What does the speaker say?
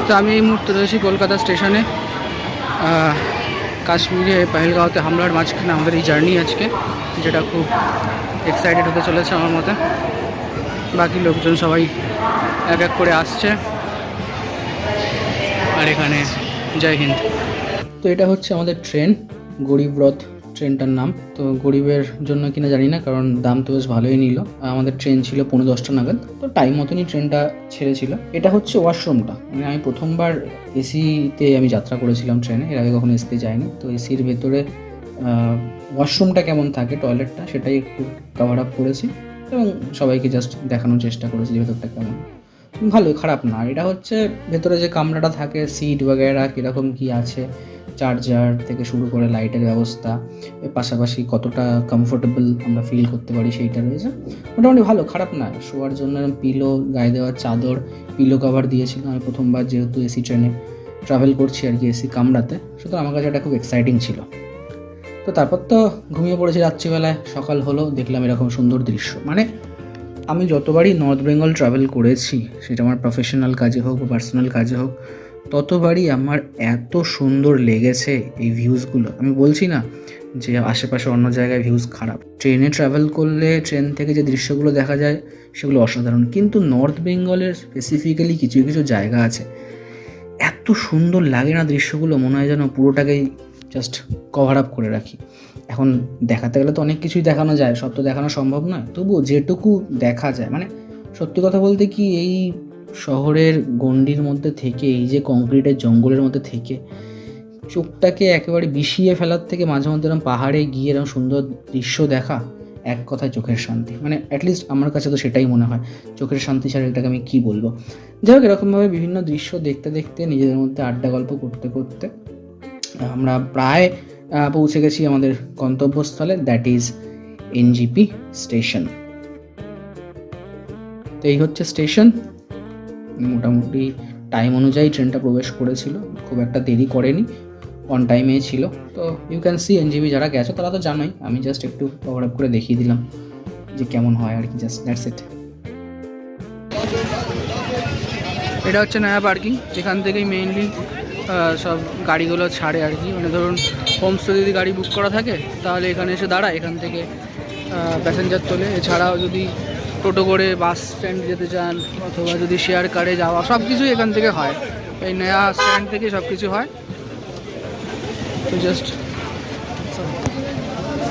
তো আমি এই মুহূর্তে রয়েছি কলকাতা স্টেশনে। কাশ্মীরে পেহেলগাঁওতে হামলার মাঝখানে আমাদের এই জার্নি আজকে, যেটা খুব এক্সাইটেড হতে চলেছে আমার মতে। বাকি লোকজন সবাই এক এক করে আসছে। আর এখানে জয় হিন্দ। তো এটা হচ্ছে আমাদের ট্রেন, গরিব রথ ট্রেনটার নাম। তো গরিবের জন্য কিনা জানি না, কারণ দাম তো বেশ ভালোই নিল। আমাদের ট্রেন ছিল 10:45 নাগাদ, তো টাইম মতনই ট্রেনটা ছেড়েছিল। এটা হচ্ছে ওয়াশরুমটা, মানে আমি প্রথমবার এসিতে আমি যাত্রা করেছিলাম ট্রেনে, এর আগে কখনো এসিতে যাইনি। তো এসির ভেতরে ওয়াশরুমটা কেমন থাকে, টয়লেটটা, সেটাই একটু কভার আপ করেছি এবং সবাইকে জাস্ট দেখানোর চেষ্টা করেছি যে ভেতরটা কেমন। ভালোই, খারাপ না। এটা হচ্ছে ভেতরে যে কামরাটা থাকে, সিট বগেরা কীরকম কী আছে, চার্জার থেকে শুরু করে লাইটের ব্যবস্থা, এর পাশাপাশি কতটা কমফোর্টেবল আমরা ফিল করতে পারি সেইটা রয়েছে। মোটামুটি ভালো, খারাপ না। শোয়ার জন্য পিলো, গায়ে দেওয়ার চাদর, পিলো কভার দিয়েছিল। আমি প্রথমবার যেহেতু এসি ট্রেনে ট্রাভেল করছি আর কি, এসি কামরাতে, সুতরাং আমার কাছে এটা খুব এক্সাইটিং ছিল। তো তারপর তো ঘুমিয়ে পড়েছি রাত্রিবেলায়। সকাল হলো, দেখলাম এরকম সুন্দর দৃশ্য। মানে আমি যতবারই নর্থ বেঙ্গল ট্রাভেল করেছি, সেটা আমার প্রফেশনাল কাজে হোক বা পার্সোনাল কাজে হোক, ততবারই আমার এত সুন্দর লেগেছে এই ভিউজগুলো। আমি বলছি না যে আশেপাশে অন্য জায়গায় ভিউজ খারাপ। ট্রেনে ট্রাভেল করলে ট্রেন থেকে যে দৃশ্যগুলো দেখা যায় সেগুলো অসাধারণ, কিন্তু নর্থ বেঙ্গলের স্পেসিফিক্যালি কিছু কিছু জায়গা আছে, এত সুন্দর লাগে না দৃশ্যগুলো, মনে হয় যেন পুরোটাকেই জাস্ট কভার আপ করে রাখি। এখন দেখাতে গেলে তো অনেক কিছুই দেখানো যায়, সব তো দেখানো সম্ভব নয়, তবুও যেটুকু দেখা যায়, মানে সত্যি কথা বলতে কি, এই শহরের গণ্ডির মধ্যে থেকে, এই যে কংক্রিটের জঙ্গলের মধ্যে থেকে চোখটাকে একেবারে বিষিয়ে ফেলার থেকে মাঝে মধ্যে এরকম পাহাড়ে গিয়ে এরকম সুন্দর দৃশ্য দেখা, এক কথায় চোখের শান্তি। মানে অ্যাটলিস্ট আমার কাছে তো সেটাই মনে হয়, চোখের শান্তি ছাড়া এটাকে আমি কী বলবো। যাই হোক, এরকমভাবে বিভিন্ন দৃশ্য দেখতে দেখতে, নিজেদের মধ্যে আড্ডা গল্প করতে করতে আমরা প্রায় পৌঁছে গেছি আমাদের গন্তব্যস্থলে, দ্যাট ইজ এনজিপি স্টেশন। তো এই হচ্ছে স্টেশন। মোটামুটি টাইম অনুযায়ী ট্রেনটা প্রবেশ করেছিল, খুব একটা দেরি করেনি, অন টাইমেই ছিল। তো ইউ ক্যান সি এনজিপি, যারা গেছো তারা তো জানোই, আমি জাস্ট একটু কভার আপ করে দেখিয়ে দিলাম যে কেমন হয় আর কি, জাস্ট দ্যাটস ইট। এটা হচ্ছে নয়া পার্কিং, যেখান থেকেই মেইনলি সব গাড়িগুলো ছাড়ে আর কি। মানে ধরুন হোমস্টে যদি গাড়ি বুক করা থাকে তাহলে এখানে এসে দাঁড়ায়, এখান থেকে প্যাসেঞ্জার তোলে। এছাড়াও যদি টোটো করে বাস স্ট্যান্ড যেতে চান অথবা যদি শেয়ার কারে যাওয়া, সব কিছুই এখান থেকে হয়। এই নয়া স্ট্যান্ড থেকে সব কিছু হয়। তো জাস্ট